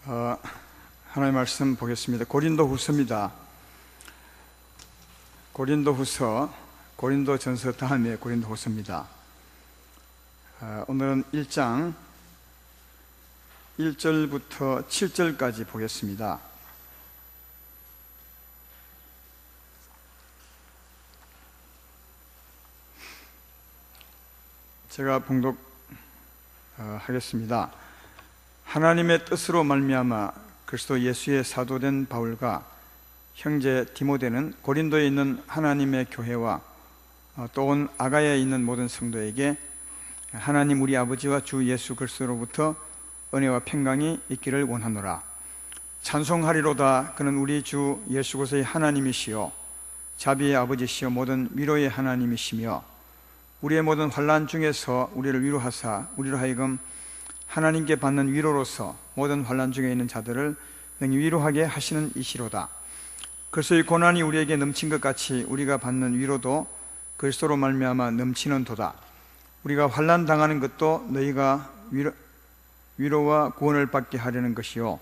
하나님의 말씀 보겠습니다. 고린도후서입니다. 고린도후서, 고린도전서 다음에 고린도후서입니다. 오늘은 1장 1절부터 7절까지 보겠습니다. 제가 봉독하겠습니다. 하나님의 뜻으로 말미암아 그리스도 예수의 사도된 바울과 형제 디모데는 고린도에 있는 하나님의 교회와 또 온 아가야에 있는 모든 성도에게 하나님 우리 아버지와 주 예수 그리스도로부터 은혜와 평강이 있기를 원하노라. 찬송하리로다. 그는 우리 주 예수 그리스도의 하나님이시요 자비의 아버지시요 모든 위로의 하나님이시며 우리의 모든 환난 중에서 우리를 위로하사 우리로 하여금 하나님께 받는 위로로서 모든 환난 중에 있는 자들을 능히 위로하게 하시는 이시로다. 그리스도의 고난이 우리에게 넘친 것 같이 우리가 받는 위로도 그리스도로 말미암아 넘치는 도다. 우리가 환난 당하는 것도 너희가 위로와 구원을 받게 하려는 것이요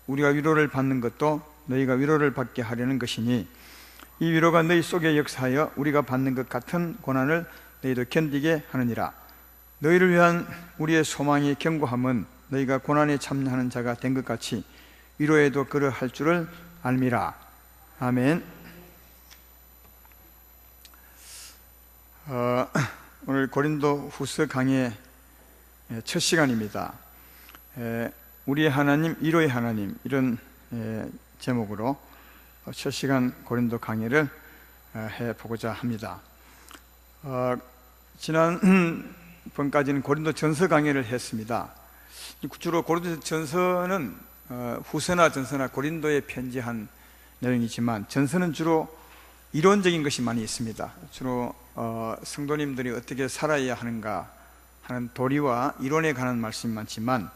우리가 위로를 받는 것도 너희가 위로를 받게 하려는 것이니 이 위로가 너희 속에 역사하여 우리가 받는 것 같은 고난을 너희도 견디게 하느니라. 너희를 위한 우리의 소망이 견고함은 너희가 고난에 참여하는 자가 된 것 같이 위로에도 그러할 줄을 알미라. 아멘. 오늘 고린도 후서 강의 첫 시간입니다. 우리의 하나님, 위로의 하나님, 이런 제목으로 첫 시간 고린도 강의를 해보고자 합니다. 지난번까지는 고린도 전서 강의를 했습니다. 주로 고린도 전서는 후서나 전서나 고린도에 편지한 내용이지만 전서는 주로 이론적인 것이 많이 있습니다. 주로 성도님들이 어떻게 살아야 하는가 하는 도리와 이론에 관한 말씀이 많지만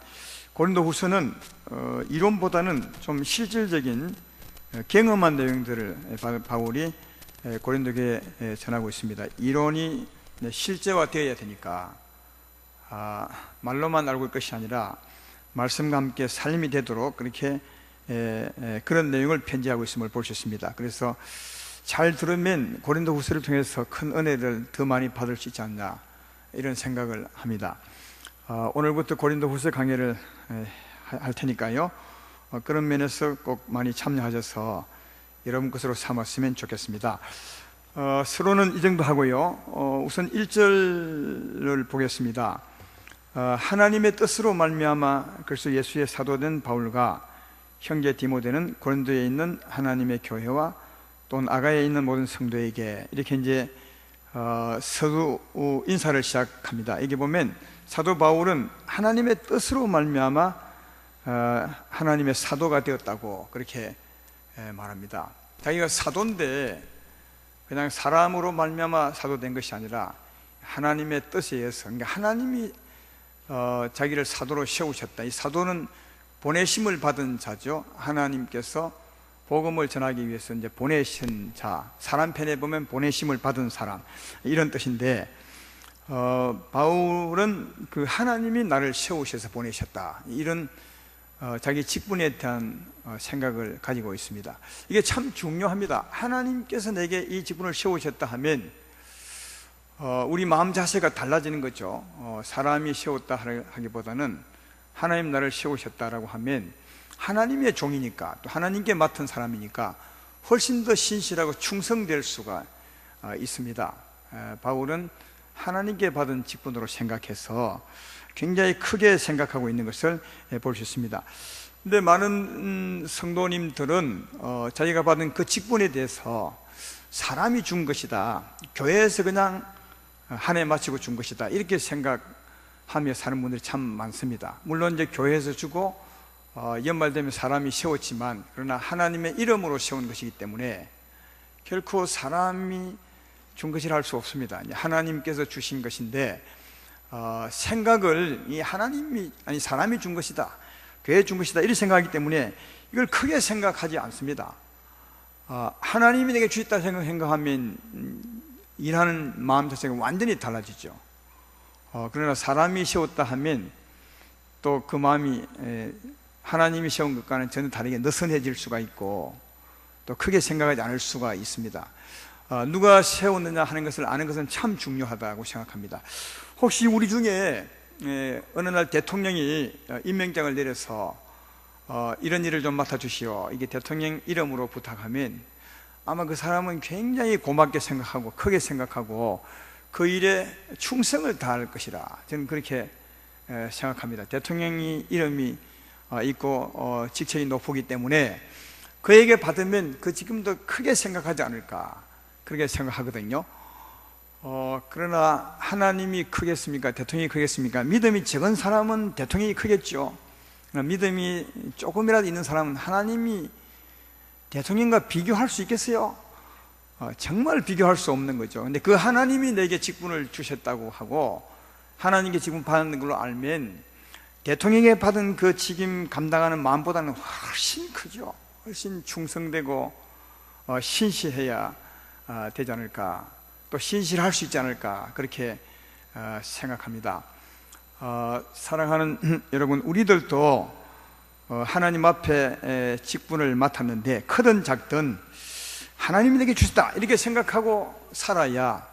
고린도 후서는 이론보다는 좀 실질적인 경험한 내용들을 바울이 고린도교회에 전하고 있습니다. 이론이 실제화되어야 되니까 말로만 알고 있을 것이 아니라 말씀과 함께 삶이 되도록 그렇게 그런 내용을 편지하고 있음을 볼 수 있습니다. 그래서 잘 들으면 고린도 후서를 통해서 큰 은혜를 더 많이 받을 수 있지 않나 이런 생각을 합니다. 오늘부터 고린도 후서 강의를 할 테니까요, 그런 면에서 꼭 많이 참여하셔서 여러분 것으로 삼았으면 좋겠습니다. 서론은 이 정도 하고요, 우선 1절을 보겠습니다. 하나님의 뜻으로 말미암아 그리스도 예수의 사도된 바울과 형제 디모데는 고린도에 있는 하나님의 교회와 또 아가야에 있는 모든 성도에게, 이렇게 이제 서두 인사를 시작합니다. 여기 보면 사도 바울은 하나님의 뜻으로 말미암아 하나님의 사도가 되었다고 그렇게 말합니다. 자기가 사도인데 그냥 사람으로 말미암아 사도된 것이 아니라 하나님의 뜻에 의해서, 그러니까 하나님이 자기를 사도로 세우셨다. 이 사도는 보내심을 받은 자죠. 하나님께서 복음을 전하기 위해서 이제 보내신 자, 사람 편에 보면 보내심을 받은 사람, 이런 뜻인데 바울은 그 하나님이 나를 세우셔서 보내셨다, 이런 자기 직분에 대한 생각을 가지고 있습니다. 이게 참 중요합니다. 하나님께서 내게 이 직분을 세우셨다 하면 우리 마음 자세가 달라지는 거죠. 사람이 세웠다 하기보다는 하나님 나를 세우셨다라고 하면 하나님의 종이니까, 또 하나님께 맡은 사람이니까 훨씬 더 신실하고 충성될 수가 있습니다. 바울은 하나님께 받은 직분으로 생각해서 굉장히 크게 생각하고 있는 것을 볼 수 있습니다. 근데 많은 성도님들은 자기가 받은 그 직분에 대해서 사람이 준 것이다, 교회에서 그냥 한 해 마치고 준 것이다, 이렇게 생각하며 사는 분들이 참 많습니다. 물론 이제 교회에서 주고 연말 되면 사람이 세웠지만, 그러나 하나님의 이름으로 세운 것이기 때문에 결코 사람이 준 것이라 할 수 없습니다. 하나님께서 주신 것인데 생각을 이 하나님이 아니 사람이 준 것이다, 교회에 준 것이다, 이렇게 생각하기 때문에 이걸 크게 생각하지 않습니다. 하나님이 내게 주셨다 생각하면 일하는 마음 자체가 완전히 달라지죠. 그러나 사람이 세웠다 하면 또 그 마음이 하나님이 세운 것과는 전혀 다르게 느슨해질 수가 있고 또 크게 생각하지 않을 수가 있습니다. 누가 세웠느냐 하는 것을 아는 것은 참 중요하다고 생각합니다. 혹시 우리 중에 어느 날 대통령이 임명장을 내려서 이런 일을 좀 맡아주시오, 이게 대통령 이름으로 부탁하면 아마 그 사람은 굉장히 고맙게 생각하고 크게 생각하고 그 일에 충성을 다할 것이라 저는 그렇게 생각합니다. 대통령이 이름이 있고 직책이 높기 때문에 그에게 받으면 그 지금도 크게 생각하지 않을까 그렇게 생각하거든요. 그러나 하나님이 크겠습니까? 대통령이 크겠습니까? 믿음이 적은 사람은 대통령이 크겠죠. 믿음이 조금이라도 있는 사람은 하나님이 대통령과 비교할 수 있겠어요? 정말 비교할 수 없는 거죠. 근데 그 하나님이 내게 직분을 주셨다고 하고 하나님께 직분 받는 걸로 알면 대통령에게 받은 그 직임 감당하는 마음보다는 훨씬 크죠. 훨씬 충성되고 신실해야 되지 않을까, 또 신실할 수 있지 않을까 그렇게 생각합니다. 사랑하는 여러분, 우리들도 하나님 앞에 직분을 맡았는데 크든 작든 하나님이 내게 주셨다 이렇게 생각하고 살아야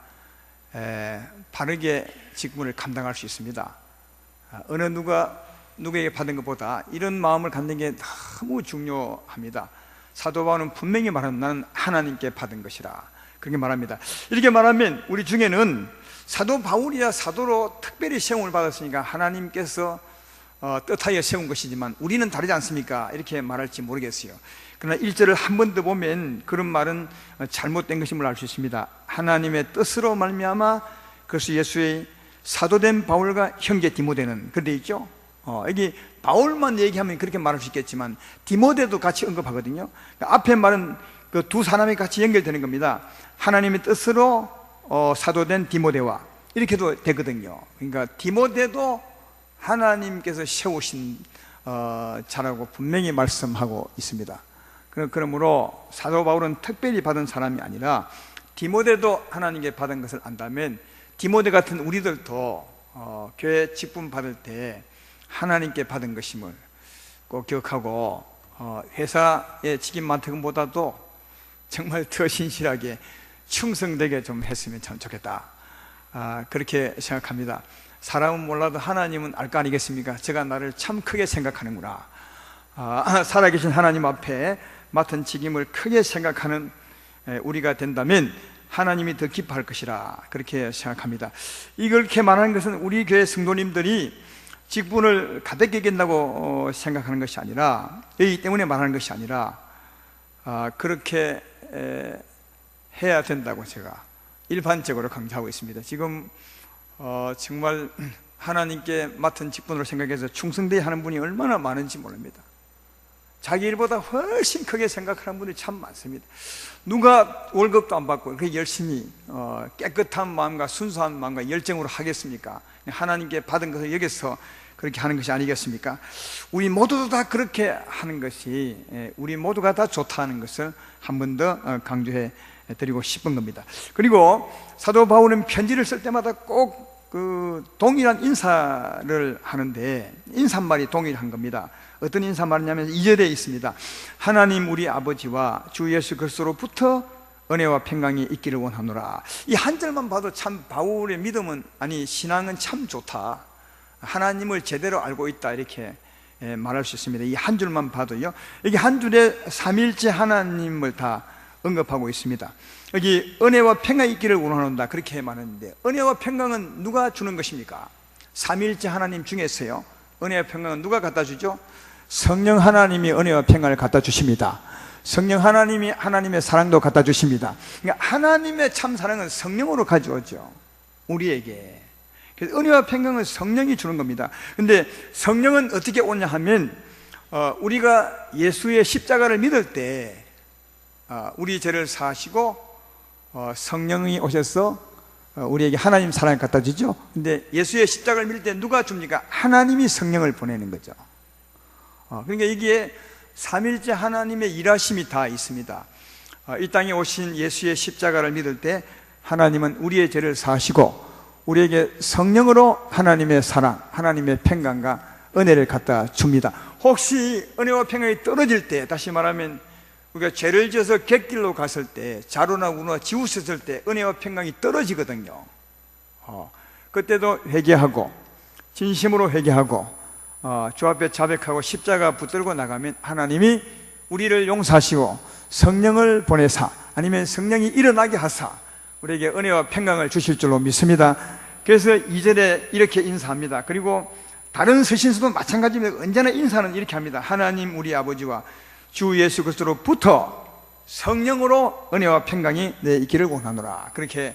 바르게 직분을 감당할 수 있습니다. 어느 누구에게 받은 것보다 이런 마음을 갖는 게 너무 중요합니다. 사도 바울은 분명히 말하는 나는 하나님께 받은 것이라 그렇게 말합니다. 이렇게 말하면 우리 중에는 사도 바울이야 사도로 특별히 세움을 받았으니까 하나님께서 뜻하여 세운 것이지만 우리는 다르지 않습니까? 이렇게 말할지 모르겠어요. 그러나 1절을 한 번 더 보면 그런 말은 잘못된 것임을 알 수 있습니다. 하나님의 뜻으로 말미암아 그리스도 예수의 사도된 바울과 형제 디모데는 그렇게 있죠. 여기 바울만 얘기하면 그렇게 말할 수 있겠지만 디모데도 같이 언급하거든요. 앞에 말은 그 두 사람이 같이 연결되는 겁니다. 하나님의 뜻으로 사도된 디모데와 이렇게도 되거든요. 그러니까 디모데도 하나님께서 세우신 자라고 분명히 말씀하고 있습니다. 그러므로 사도 바울은 특별히 받은 사람이 아니라 디모데도 하나님께 받은 것을 안다면 디모데 같은 우리들도 교회 직분 받을 때 하나님께 받은 것임을 꼭 기억하고 회사의 직임 맡은 것보다도 정말 더 신실하게 충성되게 좀 했으면 참 좋겠다, 그렇게 생각합니다. 사람은 몰라도 하나님은 알 거 아니겠습니까? 제가 나를 참 크게 생각하는구나, 살아계신 하나님 앞에 맡은 직임을 크게 생각하는 우리가 된다면 하나님이 더 기뻐할 것이라 그렇게 생각합니다. 이렇게 말하는 것은 우리 교회 성도님들이 직분을 가볍게 여긴다고 생각하는 것이 아니라, 이 때문에 말하는 것이 아니라 그렇게 해야 된다고 제가 일반적으로 강조하고 있습니다. 지금 정말 하나님께 맡은 직분으로 생각해서 충성되어야 하는 분이 얼마나 많은지 모릅니다. 자기 일보다 훨씬 크게 생각하는 분이 참 많습니다. 누가 월급도 안 받고 그렇게 열심히 깨끗한 마음과 순수한 마음과 열정으로 하겠습니까? 하나님께 받은 것을 여기서 그렇게 하는 것이 아니겠습니까? 우리 모두도 다 그렇게 하는 것이, 우리 모두가 다 좋다는 것을 한 번 더 강조해 드리고 싶은 겁니다. 그리고 사도 바울은 편지를 쓸 때마다 꼭 그 동일한 인사를 하는데 인사말이 동일한 겁니다. 어떤 인사말이냐면 2절에 있습니다. 하나님 우리 아버지와 주 예수 그리스도로부터 은혜와 평강이 있기를 원하노라. 이 한 절만 봐도 참 바울의 믿음은, 아니 신앙은 참 좋다, 하나님을 제대로 알고 있다, 이렇게 말할 수 있습니다. 이 한 줄만 봐도요. 여기 한 줄에 삼일째 하나님을 다 언급하고 있습니다. 여기 은혜와 평강이 있기를 원하노라 그렇게 말하는데, 은혜와 평강은 누가 주는 것입니까? 삼일째 하나님 중에서요, 은혜와 평강은 누가 갖다 주죠? 성령 하나님이 은혜와 평강을 갖다 주십니다. 성령 하나님이 하나님의 사랑도 갖다 주십니다. 그러니까 하나님의 참 사랑은 성령으로 가져오죠, 우리에게. 그래서 은혜와 평강은 성령이 주는 겁니다. 근데 성령은 어떻게 오냐 하면 우리가 예수의 십자가를 믿을 때 우리 죄를 사하시고 성령이 오셔서 우리에게 하나님 사랑을 갖다 주죠. 근데 예수의 십자가를 믿을 때 누가 줍니까? 하나님이 성령을 보내는 거죠. 그러니까 여기에 삼일째 하나님의 일하심이 다 있습니다. 이 땅에 오신 예수의 십자가를 믿을 때 하나님은 우리의 죄를 사하시고 우리에게 성령으로 하나님의 사랑, 하나님의 평강과 은혜를 갖다 줍니다. 혹시 은혜와 평강이 떨어질 때, 다시 말하면 우리가 죄를 지어서 객길로 갔을 때, 자로나 우노나 지우셨을 때 은혜와 평강이 떨어지거든요. 그때도 회개하고 진심으로 회개하고 주 앞에 자백하고 십자가 붙들고 나가면 하나님이 우리를 용서하시고 성령을 보내사, 아니면 성령이 일어나게 하사 우리에게 은혜와 평강을 주실 줄로 믿습니다. 그래서 2절에 이렇게 인사합니다. 그리고 다른 서신서도 마찬가지입니다. 언제나 인사는 이렇게 합니다. 하나님 우리 아버지와 주 예수 그리스도로부터 성령으로 은혜와 평강이 내 있기를 원하노라, 그렇게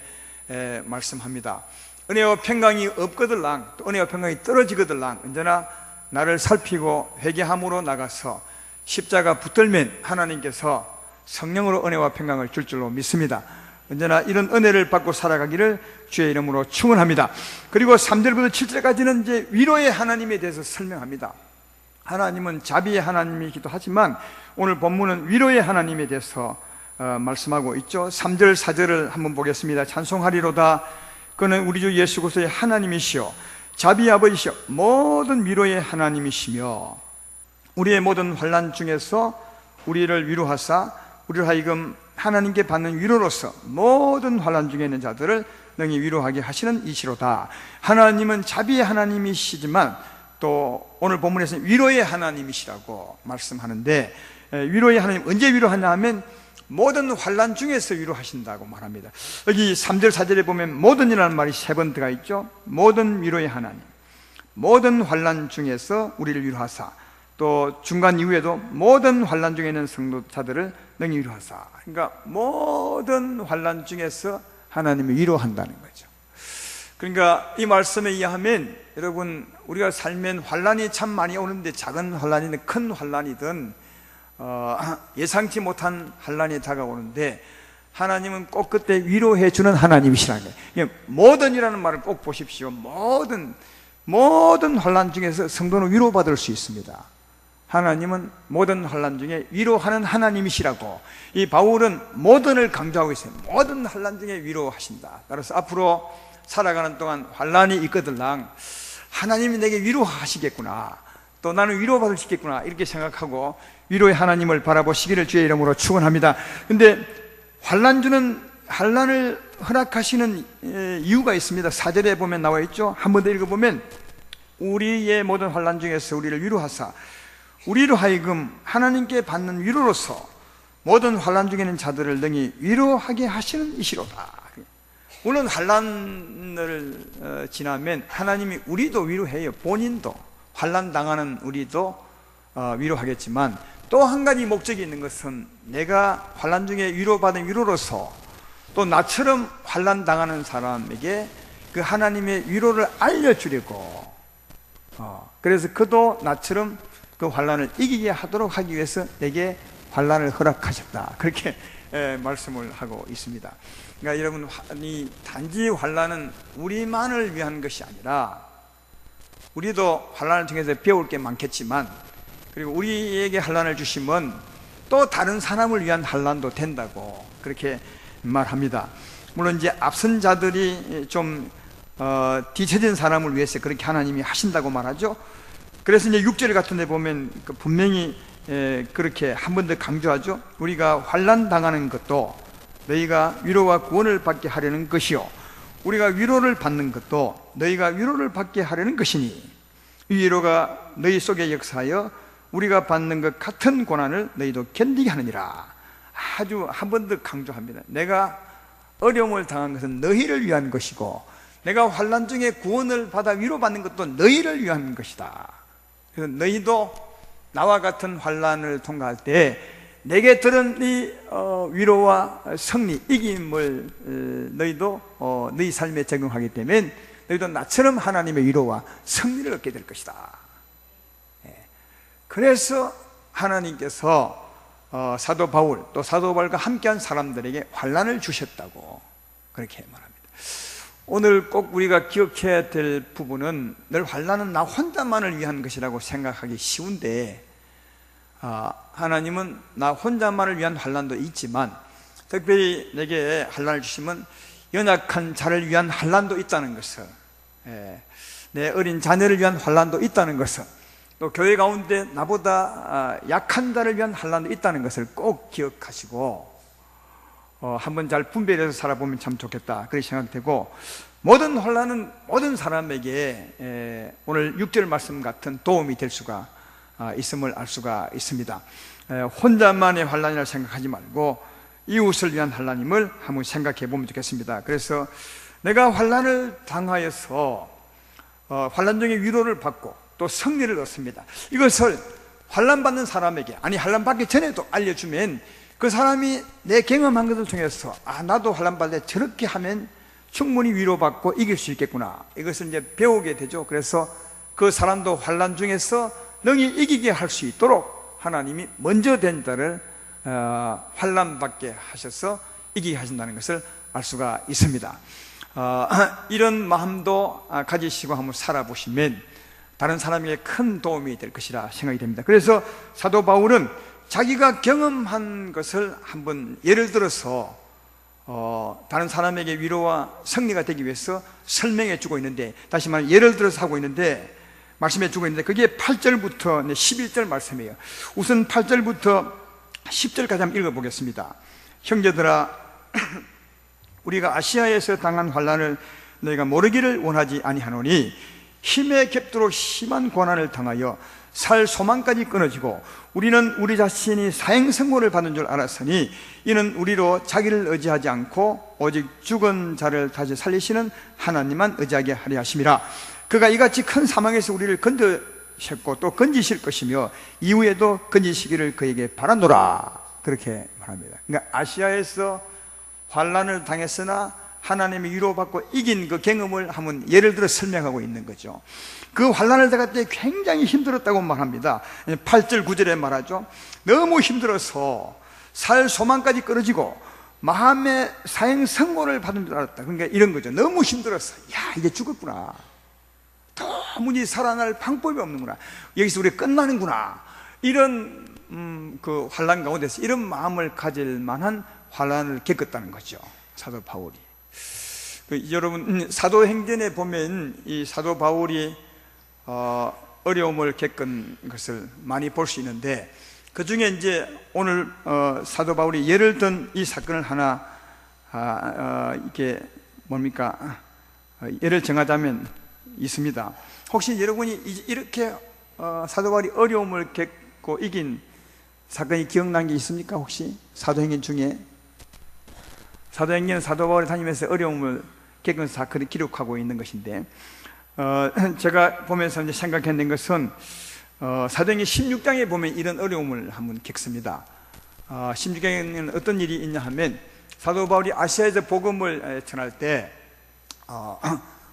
말씀합니다. 은혜와 평강이 없거들랑, 또 은혜와 평강이 떨어지거들랑 언제나 나를 살피고 회개함으로 나가서 십자가 붙들면 하나님께서 성령으로 은혜와 평강을 줄 줄로 믿습니다. 언제나 이런 은혜를 받고 살아가기를 주의 이름으로 축원합니다. 그리고 3절부터 7절까지는 이제 위로의 하나님에 대해서 설명합니다. 하나님은 자비의 하나님이기도 하지만 오늘 본문은 위로의 하나님에 대해서 말씀하고 있죠. 3절 4절을 한번 보겠습니다. 찬송하리로다. 그는 우리 주 예수 그리스도의 하나님이시요 자비의 아버지시요 모든 위로의 하나님이시며 우리의 모든 환난 중에서 우리를 위로하사 우리를 하여금 하나님께 받는 위로로서 모든 환난 중에 있는 자들을 능히 위로하게 하시는 이시로다. 하나님은 자비의 하나님이시지만 또 오늘 본문에서는 위로의 하나님이시라고 말씀하는데, 위로의 하나님 언제 위로하냐 하면 모든 환난 중에서 위로하신다고 말합니다. 여기 3절 4절에 보면 모든이라는 말이 3번 들어가 있죠. 모든 위로의 하나님, 모든 환난 중에서 우리를 위로하사, 또 중간 이후에도 모든 환난 중에 있는 성도자들을 능히 위로하사. 그러니까 모든 환난 중에서 하나님이 위로한다는 거죠. 그러니까 이 말씀에 의하면 여러분, 우리가 살면 환난이 참 많이 오는데 작은 환난이든 큰 환난이든 예상치 못한 환난이 다가오는데 하나님은 꼭 그때 위로해 주는 하나님이시라는 거예요. 모든이라는 말을 꼭 보십시오. 모든 환난 중에서 성도는 위로받을 수 있습니다. 하나님은 모든 환난 중에 위로하는 하나님이시라고 이 바울은 모든을 강조하고 있어요. 모든 환난 중에 위로하신다. 따라서 앞으로 살아가는 동안 환난이 있거들랑 하나님이 내게 위로하시겠구나, 또 나는 위로받을 수 있겠구나, 이렇게 생각하고 위로의 하나님을 바라보시기를 주의 이름으로 축원합니다. 근데 환난을 허락하시는 이유가 있습니다. 4절에 보면 나와 있죠. 한 번 더 읽어보면 우리의 모든 환난 중에서 우리를 위로하사 우리로 하여금 하나님께 받는 위로로서 모든 환난 중에 있는 자들을 능히 위로하게 하시는 이시로다. 물론 환난을 지나면 하나님이 우리도 위로해요. 본인도 환난 당하는 우리도 위로하겠지만 또 한 가지 목적이 있는 것은 내가 환난 중에 위로받은 위로로서 또 나처럼 환난 당하는 사람에게 그 하나님의 위로를 알려주려고, 그래서 그도 나처럼 그 환난을 이기게 하도록 하기 위해서 내게 환난을 허락하셨다, 그렇게 말씀을 하고 있습니다. 그러니까 여러분, 단지 환난은 우리만을 위한 것이 아니라 우리도 환난을 통해서 배울 게 많겠지만, 그리고 우리에게 환난을 주시면 또 다른 사람을 위한 환난도 된다고 그렇게 말합니다. 물론 이제 앞선 자들이 좀 뒤처진 사람을 위해서 그렇게 하나님이 하신다고 말하죠. 그래서 이제 6절 같은 데 보면 분명히 그렇게 한 번 더 강조하죠. 우리가 환난 당하는 것도 너희가 위로와 구원을 받게 하려는 것이요 우리가 위로를 받는 것도 너희가 위로를 받게 하려는 것이니 이 위로가 너희 속에 역사하여 우리가 받는 것 같은 고난을 너희도 견디게 하느니라. 아주 한 번 더 강조합니다. 내가 어려움을 당한 것은 너희를 위한 것이고 내가 환난 중에 구원을 받아 위로받는 것도 너희를 위한 것이다. 그래서 너희도 나와 같은 환난을 통과할 때 내게 들은 이 위로와 승리, 이김을 너희도 너희 삶에 적용하게 되면 너희도 나처럼 하나님의 위로와 승리를 얻게 될 것이다. 그래서 하나님께서 사도 바울, 또 사도 바울과 함께한 사람들에게 환난을 주셨다고 그렇게 말합니다. 오늘 꼭 우리가 기억해야 될 부분은 늘 환난은 나 혼자만을 위한 것이라고 생각하기 쉬운데 하나님은 나 혼자만을 위한 환난도 있지만 특별히 내게 환난을 주시면 연약한 자를 위한 환난도 있다는 것을, 내 어린 자녀를 위한 환난도 있다는 것을, 또 교회 가운데 나보다 약한 자를 위한 환난도 있다는 것을 꼭 기억하시고 한번 잘 분별해서 살아보면 참 좋겠다, 그렇게 생각되고, 모든 환난은 모든 사람에게 오늘 6절 말씀 같은 도움이 될 수가 있음을 알 수가 있습니다. 혼자만의 환난이라 생각하지 말고 이웃을 위한 환난임을 한번 생각해 보면 좋겠습니다. 그래서 내가 환난을 당하여서 환난 중에 위로를 받고 또 승리를 얻습니다. 이것을 환난 받는 사람에게, 아니 환난 받기 전에도 알려주면 그 사람이 내 경험한 것을 통해서 나도 환난 받을 때 저렇게 하면 충분히 위로받고 이길 수 있겠구나, 이것을 이제 배우게 되죠. 그래서 그 사람도 환난 중에서 능히 이기게 할 수 있도록 하나님이 먼저 된 자를 환난 받게 하셔서 이기게 하신다는 것을 알 수가 있습니다. 이런 마음도 가지시고 한번 살아보시면 다른 사람에게 큰 도움이 될 것이라 생각이 됩니다. 그래서 사도 바울은 자기가 경험한 것을 한번 예를 들어서 다른 사람에게 위로와 승리가 되기 위해서 설명해 주고 있는데, 다시 말해 예를 들어서 하고 있는데, 말씀해 주고 있는데, 그게 8절부터 11절 말씀이에요. 우선 8절부터 10절까지 한번 읽어보겠습니다. 형제들아, 우리가 아시아에서 당한 환난을 너희가 모르기를 원하지 아니하노니 힘에 겹도록 심한 고난을 당하여 살 소망까지 끊어지고 우리는 우리 자신이 사형선고를 받는 줄 알았으니 이는 우리로 자기를 의지하지 않고 오직 죽은 자를 다시 살리시는 하나님만 의지하게 하려 하심이라. 그가 이같이 큰 사망에서 우리를 건져셨고 또 건지실 것이며 이후에도 건지시기를 그에게 바라노라, 그렇게 말합니다. 그러니까 아시아에서 환난을 당했으나 하나님의 위로받고 이긴 그 경험을 한번 예를 들어 설명하고 있는 거죠. 그 환난을 당할 때 굉장히 힘들었다고 말합니다. 8절 9절에 말하죠. 너무 힘들어서 살 소망까지 끊어지고 마음의 사형 선고를 받은 줄 알았다. 그러니까 이런 거죠. 너무 힘들었어. 이제 죽었구나. 도무지 살아날 방법이 없는구나. 여기서 우리가 끝나는구나. 이런 그 환난 가운데서 이런 마음을 가질 만한 환난을 겪었다는 거죠, 사도 바울이. 여러분, 사도행전에 보면 이 사도 바울이 어려움을 겪은 것을 많이 볼 수 있는데, 그 중에 이제 오늘 사도 바울이 예를 든 이 사건을 하나 이게 뭡니까? 예를 정하자면 있습니다. 혹시 여러분이 이렇게 사도 바울이 어려움을 겪고 이긴 사건이 기억난 게 있습니까? 혹시 사도행전 중에? 사도행전 사도 바울이 다니면서 어려움을 겪은 사건을 기록하고 있는 것인데, 제가 보면서 이제 생각했는 것은 사도행전 16장에 보면 이런 어려움을 한번 겪습니다. 16장에는 어떤 일이 있냐 하면, 사도 바울이 아시아에서 복음을 전할 때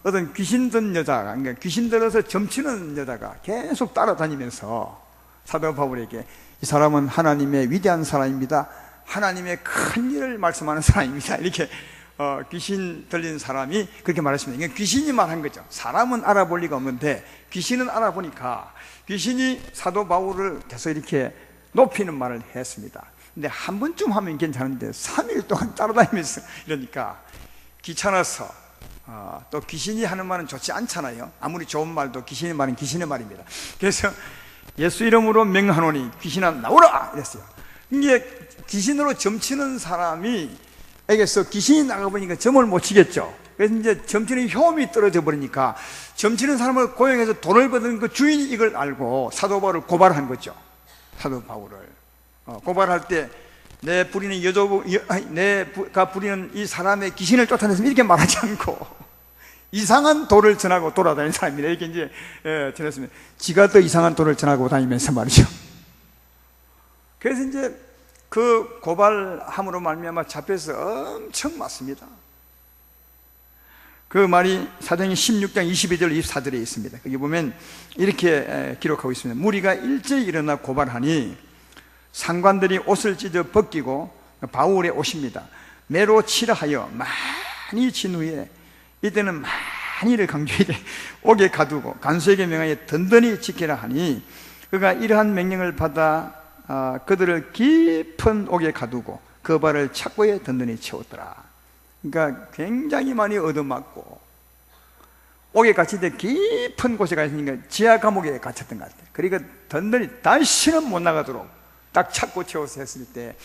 어떤 귀신 든 여자가, 그러니까 귀신 들어서 점치는 여자가 계속 따라다니면서 사도 바울에게 이 사람은 하나님의 위대한 사람입니다, 하나님의 큰 일을 말씀하는 사람입니다, 이렇게 귀신 들린 사람이 그렇게 말했습니다. 이게 귀신이 말한 거죠. 사람은 알아볼 리가 없는데 귀신은 알아보니까 귀신이 사도 바울을 계속 이렇게 높이는 말을 했습니다. 근데 한 번쯤 하면 괜찮은데 3일 동안 따라다니면서 이러니까 귀찮아서, 또 귀신이 하는 말은 좋지 않잖아요. 아무리 좋은 말도 귀신의 말은 귀신의 말입니다. 그래서 예수 이름으로 명하노니 귀신아 나오라 이랬어요. 이게 귀신으로 점치는 사람이 에게서 귀신이 나가보니까 점을 못 치겠죠. 그래서 이제 점치는 효험이 떨어져 버리니까 점치는 사람을 고용해서 돈을 버는 그 주인이 이걸 알고 사도 바울을 고발한 거죠. 사도 바울을 고발할 때 내가 부리는 이 사람의 귀신을 쫓아내서 이렇게 말하지 않고 이상한 도를 전하고 돌아다니는 사람입니다. 이렇게 이제 전했습니다. 지가 더 이상한 도를 전하고 다니면서 말이죠. 그래서 이제 그 고발함으로 말미암아 잡혀서 엄청 맞습니다. 그 말이 사도행전 16장 22절 24절에 있습니다. 거기 보면 이렇게 기록하고 있습니다. 무리가 일제히 일어나 고발하니 상관들이 옷을 찢어 벗기고 바울의 옷입니다. 매로 치라 하여 많이 친 후에, 이때는 많이를 강조해 옥에 가두고 간수에게 명하여 든든히 지키라 하니, 그가 이러한 명령을 받아 그들을 깊은 옥에 가두고 그 발을 착고에 든든히 채웠더라. 그러니까 굉장히 많이 얻어맞고 옥에 갇힐 때 깊은 곳에 가 있으니까 지하 감옥에 갇혔던 것 같아요. 그러니까 든든히 다시는 못 나가도록 딱 찾고 채워서 했을 때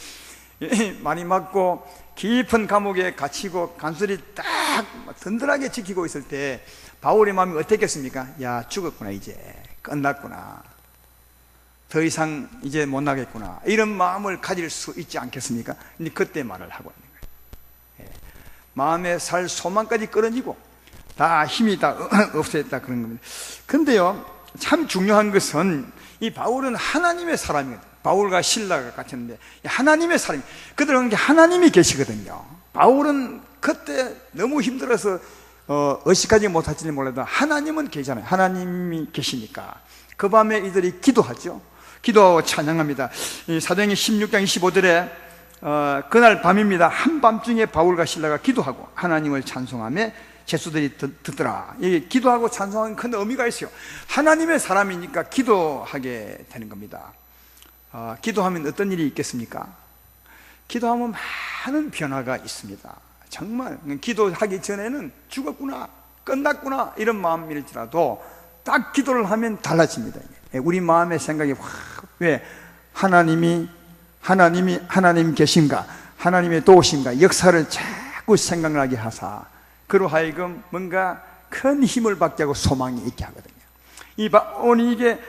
많이 맞고 깊은 감옥에 갇히고 간수들이 딱 든든하게 지키고 있을 때 바울의 마음이 어땠겠습니까? 야, 죽었구나, 이제 끝났구나, 더 이상 이제 못 나겠구나, 이런 마음을 가질 수 있지 않겠습니까? 근데 그때 말을 하고 있는 거예요. 마음에 살 소망까지 끊어지고 다 힘이 다 없어졌다, 그런 겁니다. 근데요, 참 중요한 것은 이 바울은 하나님의 사람이거든요. 바울과 신라가 갇혔는데 하나님의 사람, 그들은 하나님이 계시거든요. 바울은 그때 너무 힘들어서 의식하지 못할지는 몰라도 하나님은 계시잖아요. 하나님이 계시니까 그 밤에 이들이 기도하죠. 기도하고 찬양합니다. 사도행전 16장 25절에 그날 밤입니다. 한밤중에 바울과 신라가 기도하고 하나님을 찬송하며 제수들이 듣더라. 이 기도하고 찬송하는 큰 의미가 있어요. 하나님의 사람이니까 기도하게 되는 겁니다. 기도하면 어떤 일이 있겠습니까? 기도하면 많은 변화가 있습니다. 정말 기도하기 전에는 죽었구나, 끝났구나 이런 마음일지라도 딱 기도를 하면 달라집니다. 우리 마음의 생각이 왜 하나님 계신가, 하나님의 도우신가, 역사를 자꾸 생각나게 하사 그로 하여금 뭔가 큰 힘을 받게 하고 소망이 있게 하거든요. 오늘 이게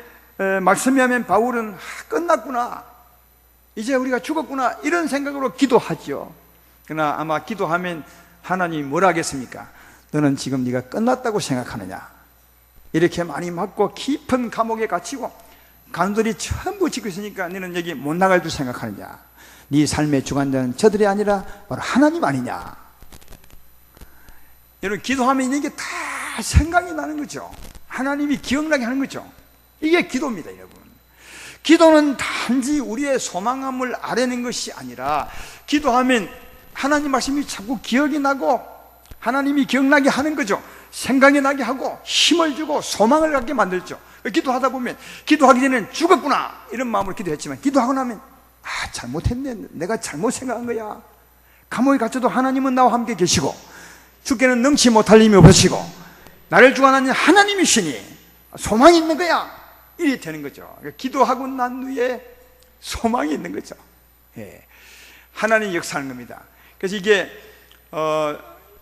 말씀이 하면 바울은 끝났구나, 이제 우리가 죽었구나 이런 생각으로 기도하죠. 그러나 아마 기도하면 하나님이 뭐라 하겠습니까? 너는 지금 네가 끝났다고 생각하느냐? 이렇게 많이 맞고 깊은 감옥에 갇히고 간들이 전부 지키고 있으니까 너는 여기 못 나갈 줄 생각하느냐? 네 삶의 주관자는 저들이 아니라 바로 하나님 아니냐? 여러분, 기도하면 이게 다 생각이 나는 거죠. 하나님이 기억나게 하는 거죠. 이게 기도입니다, 여러분. 기도는 단지 우리의 소망함을 아뢰는 것이 아니라 기도하면 하나님 말씀이 자꾸 기억이 나고 하나님이 기억나게 하는 거죠. 생각이 나게 하고 힘을 주고 소망을 갖게 만들죠. 기도하다 보면 기도하기 전에는 죽었구나 이런 마음으로 기도했지만 기도하고 나면 잘못했네, 내가 잘못 생각한 거야. 감옥에 갇혀도 하나님은 나와 함께 계시고 죽게는 능치 못할 힘이 없으시고 나를 주관하는 하나님이시니 소망이 있는 거야, 이렇게 되는 거죠. 기도하고 난 후에 소망이 있는 거죠. 하나님이 역사하는 겁니다. 그래서 이게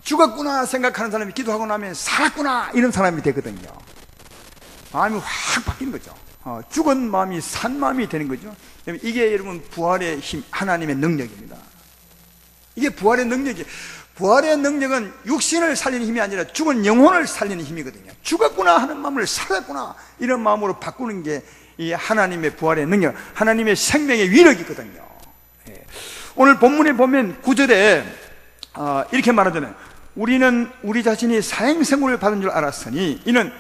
죽었구나 생각하는 사람이 기도하고 나면 살았구나 이런 사람이 되거든요. 마음이 확 바뀌는 거죠. 죽은 마음이 산 마음이 되는 거죠. 이게 여러분 부활의 힘, 하나님의 능력입니다. 이게 부활의 능력이에요. 부활의 능력은 육신을 살리는 힘이 아니라 죽은 영혼을 살리는 힘이거든요. 죽었구나 하는 마음을 살았구나 이런 마음으로 바꾸는 게 이 하나님의 부활의 능력, 하나님의 생명의 위력이거든요. 오늘 본문에 보면 9절에 이렇게 말하잖아요. 우리는 우리 자신이 사형생물을 받은 줄 알았으니 이는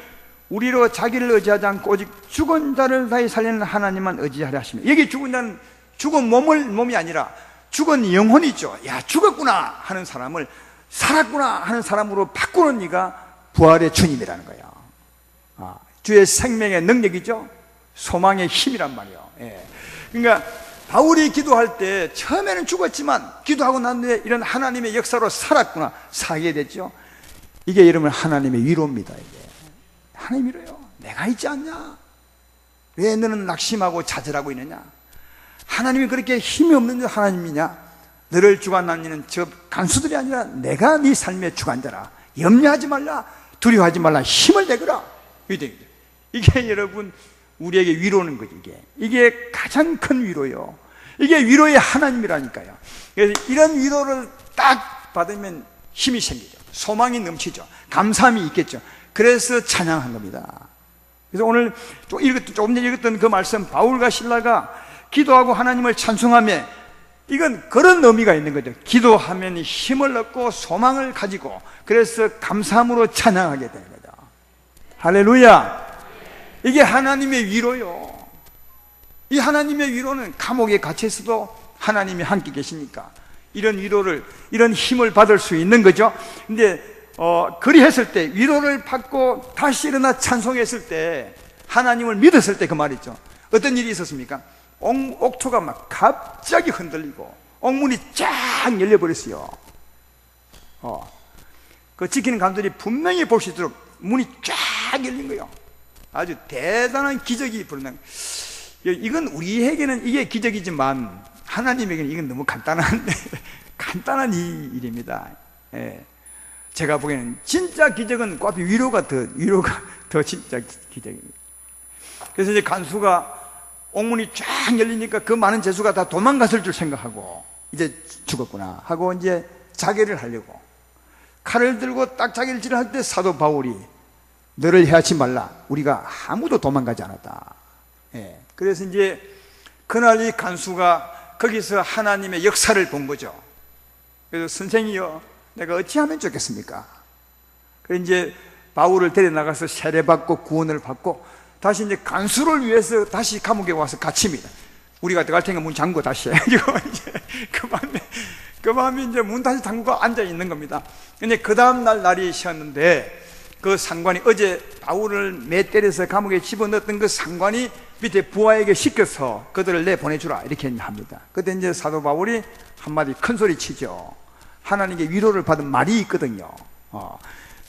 우리로 자기를 의지하지 않고 오직 죽은 자를 다히 살리는 하나님만 의지하려 하시며, 여기 죽은 자는 죽은 몸이 아니라 죽은 영혼이죠. 야, 죽었구나 하는 사람을 살았구나 하는 사람으로 바꾸는 이가 부활의 주님이라는 거예요. 주의 생명의 능력이죠. 소망의 힘이란 말이에요. 그러니까 바울이 기도할 때 처음에는 죽었지만 기도하고 난 뒤에 이런 하나님의 역사로 살았구나, 살게 됐죠. 이게 여러분 하나님의 위로입니다. 이게 하나님 위로요. 내가 있지 않냐? 왜 너는 낙심하고 좌절하고 있느냐? 하나님이 그렇게 힘이 없는 하나님이냐? 너를 주관하는 이는 저 간수들이 아니라 내가 네 삶의 주관자라. 염려하지 말라, 두려워하지 말라, 힘을 내거라. 이게 여러분 우리에게 위로는 거죠. 이게 가장 큰 위로요. 이게 위로의 하나님이라니까요. 그래서 이런 위로를 딱 받으면 힘이 생기죠. 소망이 넘치죠. 감사함이 있겠죠. 그래서 찬양한 겁니다. 그래서 오늘 조금 전에 읽었던 그 말씀, 바울과 신라가 기도하고 하나님을 찬송하며, 이건 그런 의미가 있는 거죠. 기도하면 힘을 얻고 소망을 가지고 그래서 감사함으로 찬양하게 되는 거죠. 할렐루야. 이게 하나님의 위로요. 이 하나님의 위로는 감옥에 갇혀 있어도 하나님이 함께 계시니까 이런 위로를, 이런 힘을 받을 수 있는 거죠. 근데 그리했을 때, 위로를 받고 다시 일어나 찬송했을 때, 하나님을 믿었을 때 그 말이죠. 어떤 일이 있었습니까? 옥토가 막 갑자기 흔들리고 옥문이 쫙 열려버렸어요. 그 지키는 감독이 분명히 볼 수 있도록 문이 쫙 열린 거예요. 아주 대단한 기적이 벌어난 거예요. 이건 우리에게는 이게 기적이지만 하나님에게는 이건 너무 간단한 일입니다. 예. 제가 보기에는 진짜 기적은 그 앞에 위로가 더 진짜 기적입니다. 그래서 이제 간수가 옥문이 쫙 열리니까 그 많은 죄수가 다 도망갔을 줄 생각하고 이제 죽었구나 하고 이제 자결을 하려고 칼을 들고 딱 자기를 찌를 때 사도 바울이 너를 해하지 말라. 우리가 아무도 도망가지 않았다. 예. 그래서 이제 그날 이 간수가 거기서 하나님의 역사를 본 거죠. 그래서 선생이여, 내가 어찌하면 좋겠습니까? 그래서 이제 바울을 데려 나가서 세례받고 구원을 받고 다시 이제 간수를 위해서 다시 감옥에 와서 갇힙니다. 우리가 들어갈 테니까 문 잠그고 다시 해가지고 이제 그 밤에 이제 문 다시 잠그고 앉아 있는 겁니다. 근데 그 다음날 날이 쉬었는데 그 상관이 어제 바울을 매 때려서 감옥에 집어넣었던 그 상관이 밑에 부하에게 시켜서 그들을 내보내주라 이렇게 합니다. 그때 이제 사도 바울이 한마디 큰 소리 치죠. 하나님께 위로를 받은 말이 있거든요.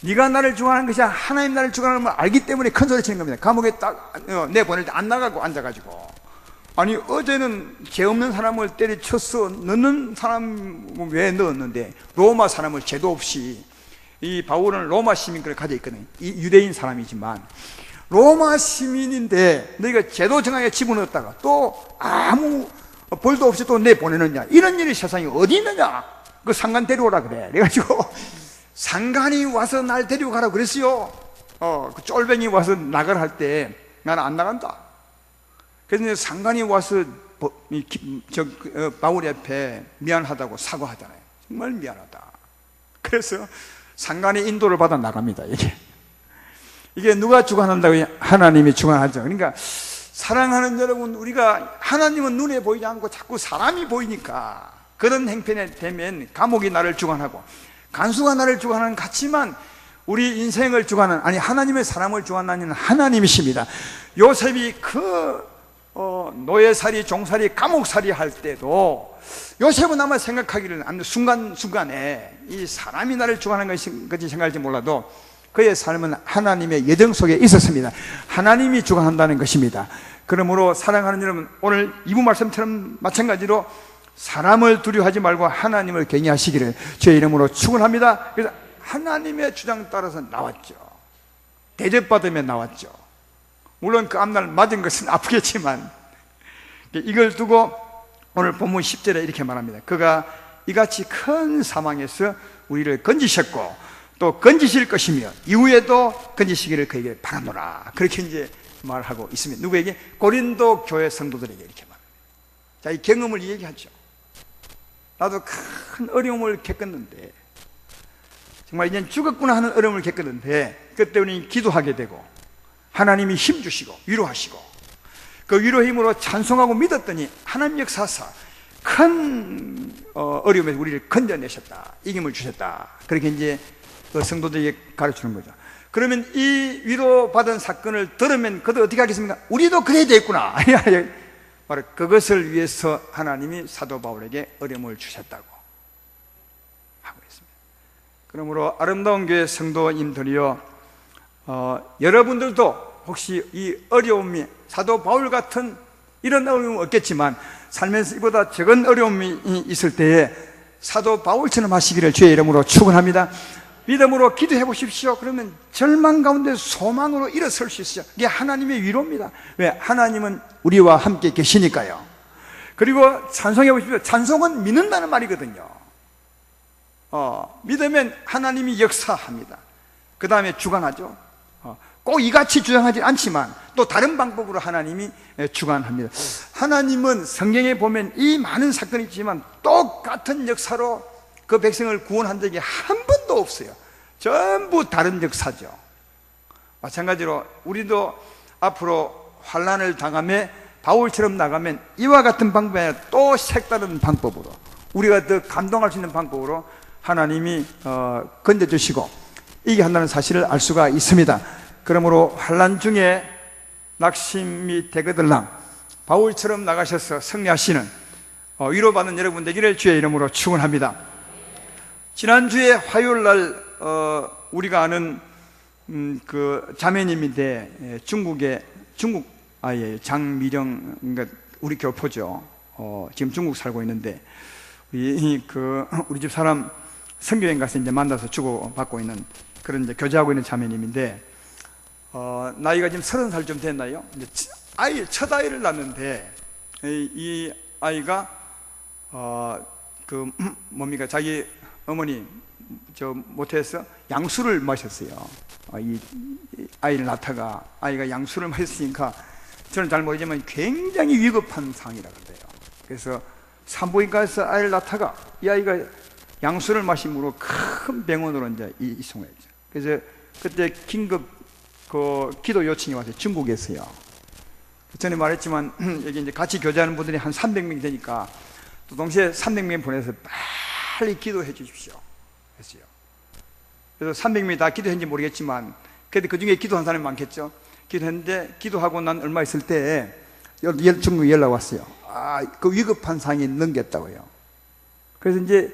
네가 나를 주관하는 것이 하나님 나를 주관하는 걸 알기 때문에 큰 소리 치는 겁니다. 감옥에 딱 내보낼 때 안 나가고 앉아가지고, 아니 어제는 죄 없는 사람을 때려쳤어. 넣는 사람 왜 넣었는데 로마 사람을 죄도 없이, 이 바울은 로마 시민권을 가져 있거든요. 이 유대인 사람이지만 로마 시민인데 너희가 죄도 정하게 집어넣었다가 또 아무 벌도 없이 또 내보내느냐, 이런 일이 세상에 어디 있느냐. 그 상관 데려오라 그래. 그래가지고 상관이 와서 날 데리고 가라 그랬어요. 그 쫄병이 와서 나가라 할 때 나는 안 나간다. 그래서 상관이 와서 바울 앞에 미안하다고 사과하잖아요. 정말 미안하다. 그래서 상관이 인도를 받아 나갑니다. 이게 누가 주관한다고? 하나님이 주관하죠. 그러니까 사랑하는 여러분, 우리가 하나님은 눈에 보이지 않고 자꾸 사람이 보이니까 그런 행편에 되면 감옥이 나를 주관하고 간수가 나를 주관하는 같지만 우리 인생을 주관하는, 아니 하나님의 사람을 주관하는 하나님이십니다. 요셉이 노예살이, 종살이, 감옥살이 할 때도 요셉은 아마 생각하기를 순간순간에 이 사람이 나를 주관하는 것이 생각할지 몰라도 그의 삶은 하나님의 예정 속에 있었습니다. 하나님이 주관한다는 것입니다. 그러므로 사랑하는 여러분, 오늘 이부 말씀처럼 마찬가지로 사람을 두려워하지 말고 하나님을 경외하시기를 주의 이름으로 축원합니다. 그래서 하나님의 주장 따라서 나왔죠. 대접받으며 나왔죠. 물론 그 앞날 맞은 것은 아프겠지만 이걸 두고 오늘 본문 10절에 이렇게 말합니다. 그가 이같이 큰 사망에서 우리를 건지셨고 또 건지실 것이며 이후에도 건지시기를 그에게 바라노라. 그렇게 이제 말하고 있습니다. 누구에게? 고린도 교회 성도들에게 이렇게 말합니다. 자, 이 경험을 얘기하죠. 나도 큰 어려움을 겪었는데, 정말 이제 죽었구나 하는 어려움을 겪었는데, 그때 우리는 기도하게 되고 하나님이 힘주시고 위로하시고 그 위로 힘으로 찬송하고 믿었더니 하나님 역사사 큰 어려움에서 우리를 건져내셨다, 이김을 주셨다. 그렇게 이제 그 성도들에게 가르치는 거죠. 그러면 이 위로받은 사건을 들으면 그들 어떻게 하겠습니까? 우리도 그래야 되겠구나. 바로 그것을 위해서 하나님이 사도 바울에게 어려움을 주셨다고 하고 있습니다. 그러므로 아름다운 교회 성도님들이여, 여러분들도 혹시 이 어려움이 사도 바울 같은 이런 어려움은 없겠지만 살면서 이보다 적은 어려움이 있을 때에 사도 바울처럼 하시기를 주의 이름으로 축원합니다. 믿음으로 기도해 보십시오. 그러면 절망 가운데 소망으로 일어설 수 있어요. 이게 하나님의 위로입니다. 왜? 하나님은 우리와 함께 계시니까요. 그리고 찬송해 보십시오. 찬송은 믿는다는 말이거든요. 믿으면 하나님이 역사합니다. 그 다음에 주관하죠. 꼭 이같이 주장하지 않지만 또 다른 방법으로 하나님이 주관합니다. 하나님은 성경에 보면 이 많은 사건이 있지만 똑같은 역사로 그 백성을 구원한 적이 한 번도 없어요. 전부 다른 역사죠. 마찬가지로 우리도 앞으로 환난을 당하며 바울처럼 나가면 이와 같은 방법이 아니라 또 색다른 방법으로, 우리가 더 감동할 수 있는 방법으로 하나님이 건져주시고 이게 한다는 사실을 알 수가 있습니다. 그러므로 환난 중에 낙심이 되거들랑 바울처럼 나가셔서 승리하시는 위로받는 여러분 되기를 주의 이름으로 축원합니다. 지난주에 화요일날 우리가 아는 그 자매님인데 중국 아이예요. 장미령, 그러니까 우리 교포죠. 지금 중국 살고 있는데 우리 집 사람 선교행 가서 이제 만나서 주고받고 있는 그런 이제 교제하고 있는 자매님인데 나이가 지금 30살 됐나요? 이제 첫 아이를 낳는데 이 아이가 자기 어머니 못해서 양수를 마셨어요. 이 아이를 낳다가 아이가 양수를 마셨으니까 저는 잘 모르지만 굉장히 위급한 상황이라고 그래요. 그래서 산부인과에서 아이를 낳다가 이 아이가 양수를 마심으로 큰 병원으로 이제 이송했죠. 그래서 그때 긴급 기도 요청이 왔어요. 중국에서요. 전에 말했지만 여기 이제 같이 교제하는 분들이 한 300명이 되니까 또 동시에 300명 보내서 빨리 기도해 주십시오 했어요. 그래서 300명이 다 기도했는지 모르겠지만 그래도 그 중에 기도한 사람이 많겠죠. 기도했는데 기도하고 난 얼마 있을 때 중국에 연락 왔어요. 그 위급한 상황이 넘겼다고요. 그래서 이제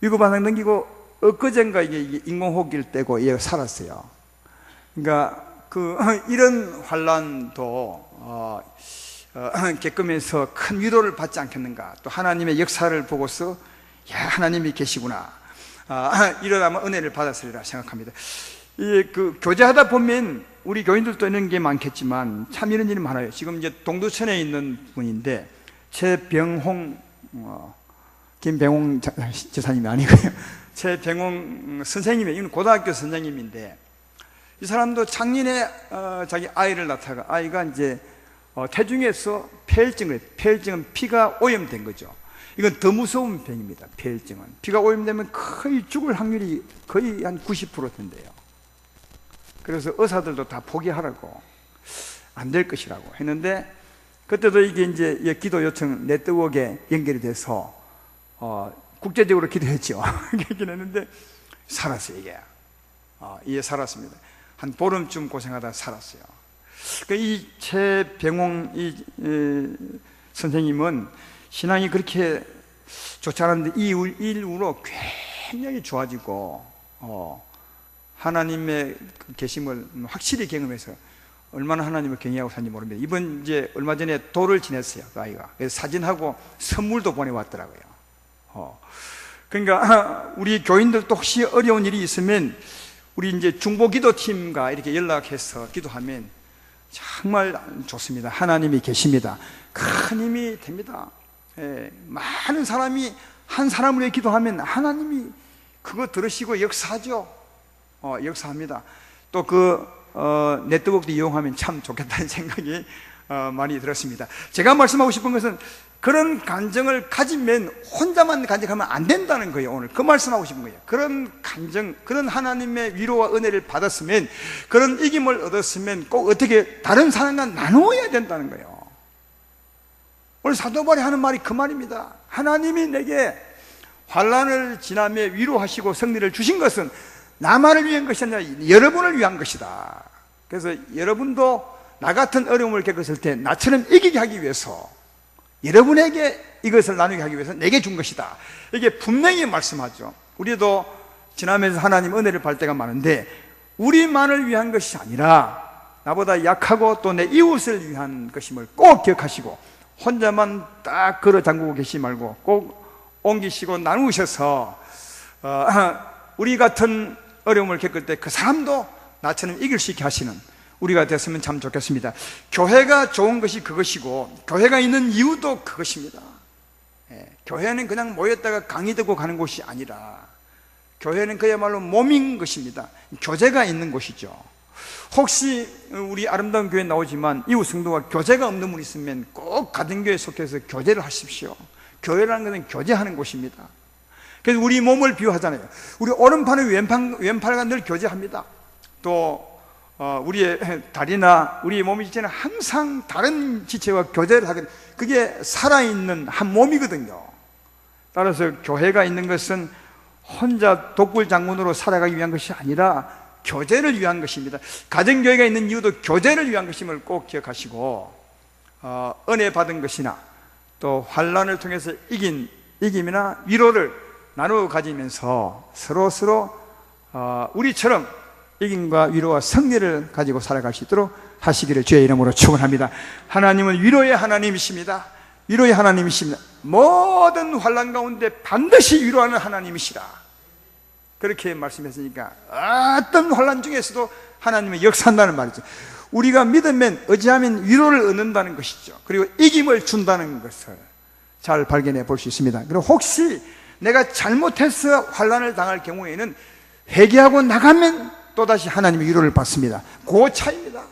위급한 상황 넘기고 엊그젠가 이게 인공호흡기를 떼고 얘가 살았어요. 그러니까 이런 환란도 겪으면서 큰 위로를 받지 않겠는가. 또 하나님의 역사를 보고서 하나님이 계시구나, 이러다면 은혜를 받았으리라 생각합니다. 교제하다 보면 우리 교인들도 이런 게 많겠지만 참 이런 일이 많아요. 지금 이제 동두천에 있는 분인데 최병홍 김병홍 지사님이 아니고요. 최병홍 선생님이, 이건 고등학교 선생님인데 이 사람도 작년에 자기 아이를 낳다가 아이가 이제 태중에서 폐혈증은 피가 오염된 거죠. 이건 더 무서운 병입니다. 폐혈증은 피가 오염되면 거의 죽을 확률이 거의 한 90% 된대요. 그래서 의사들도 다 포기하라고, 안 될 것이라고 했는데 그때도 이게 이제 기도 요청 네트워크에 연결이 돼서 국제적으로 기도했죠. 기도했는데 살았어요. 이게 살았습니다. 한 보름쯤 고생하다 살았어요. 이 최병홍 선생님은 신앙이 그렇게 좋지 않았는데 이 이후로 굉장히 좋아지고 하나님의 계심을 확실히 경험해서 얼마나 하나님을 경외하고 사는지 모릅니다. 이번 이제 얼마 전에 돌을 지냈어요, 그 아이가. 그래서 사진하고 선물도 보내왔더라고요. 그러니까 우리 교인들도 혹시 어려운 일이 있으면 우리 이제 중보기도팀과 이렇게 연락해서 기도하면 정말 좋습니다. 하나님이 계십니다. 큰 힘이 됩니다. 많은 사람이 한 사람을 위해 기도하면 하나님이 그거 들으시고 역사하죠. 역사합니다. 또 네트워크도 이용하면 참 좋겠다는 생각이 많이 들었습니다. 제가 말씀하고 싶은 것은 그런 감정을 가지면 혼자만 간직하면 안 된다는 거예요. 오늘 그 말씀하고 싶은 거예요. 그런 감정, 그런 하나님의 위로와 은혜를 받았으면, 그런 이김을 얻었으면 꼭 어떻게 다른 사람과 나누어야 된다는 거예요. 오늘 사도 바울이 하는 말이 그 말입니다. 하나님이 내게 환난을 지나며 위로하시고 승리를 주신 것은 나만을 위한 것이 아니라 여러분을 위한 것이다. 그래서 여러분도 나 같은 어려움을 겪었을 때 나처럼 이기게 하기 위해서, 여러분에게 이것을 나누게 하기 위해서 내게 준 것이다. 이게 분명히 말씀하죠. 우리도 지나면서 하나님 은혜를 받을 때가 많은데 우리만을 위한 것이 아니라 나보다 약하고 또 내 이웃을 위한 것임을 꼭 기억하시고, 혼자만 딱 걸어 잠그고 계시지 말고 꼭 옮기시고 나누셔서 우리 같은 어려움을 겪을 때 그 사람도 나처럼 이길 수 있게 하시는 우리가 됐으면 참 좋겠습니다. 교회가 좋은 것이 그것이고 교회가 있는 이유도 그것입니다. 교회는 그냥 모였다가 강의 듣고 가는 곳이 아니라 교회는 그야말로 몸인 것입니다. 교제가 있는 곳이죠. 혹시 우리 아름다운 교회 나오지만 이웃 성도가 교제가 없는 분이 있으면 꼭 가든교회에 속해서 교제를 하십시오. 교회라는 것은 교제하는 곳입니다. 그래서 우리 몸을 비유하잖아요. 우리 오른팔은 왼팔과 늘 교제합니다. 또 우리의 다리나 우리 몸의 지체는 항상 다른 지체와 교제를 하거든요. 그게 살아있는 한 몸이거든요. 따라서 교회가 있는 것은 혼자 독불장군으로 살아가기 위한 것이 아니라 교제를 위한 것입니다. 가정교회가 있는 이유도 교제를 위한 것임을 꼭 기억하시고, 은혜 받은 것이나 또 환난을 통해서 이김이나 위로를 나누어 가지면서 서로 우리처럼 이김과 위로와 승리를 가지고 살아갈 수 있도록 하시기를 주의 이름으로 축원합니다. 하나님은 위로의 하나님이십니다. 위로의 하나님이십니다. 모든 환난 가운데 반드시 위로하는 하나님이시라, 그렇게 말씀했으니까 어떤 환난 중에서도 하나님의 역사한다는 말이죠. 우리가 믿으면, 의지하면 위로를 얻는다는 것이죠. 그리고 이김을 준다는 것을 잘 발견해 볼 수 있습니다. 그리고 혹시 내가 잘못해서 환난을 당할 경우에는 회개하고 나가면 또다시 하나님의 위로를 받습니다. 그 차이입니다.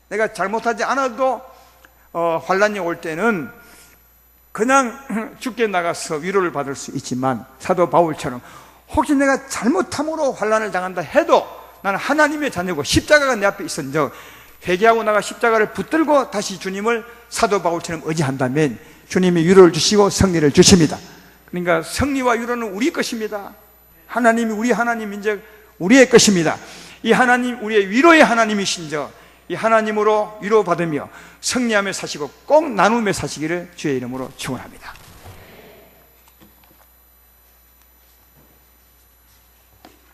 내가 잘못하지 않아도 환난이 올 때는 그냥 죽게 나가서 위로를 받을 수 있지만, 사도 바울처럼 혹시 내가 잘못함으로 환난을 당한다 해도 나는 하나님의 자녀고 십자가가 내 앞에 있었는데 회개하고 나가 십자가를 붙들고 다시 주님을 사도 바울처럼 의지한다면 주님이 위로를 주시고 승리를 주십니다. 그러니까 승리와 위로는 우리 것입니다. 하나님이 우리 하나님인즉 우리의 것입니다. 이 하나님, 우리의 위로의 하나님이신즉 이 하나님으로 위로받으며 승리하며 사시고 꼭 나누며 사시기를 주의 이름으로 축원합니다.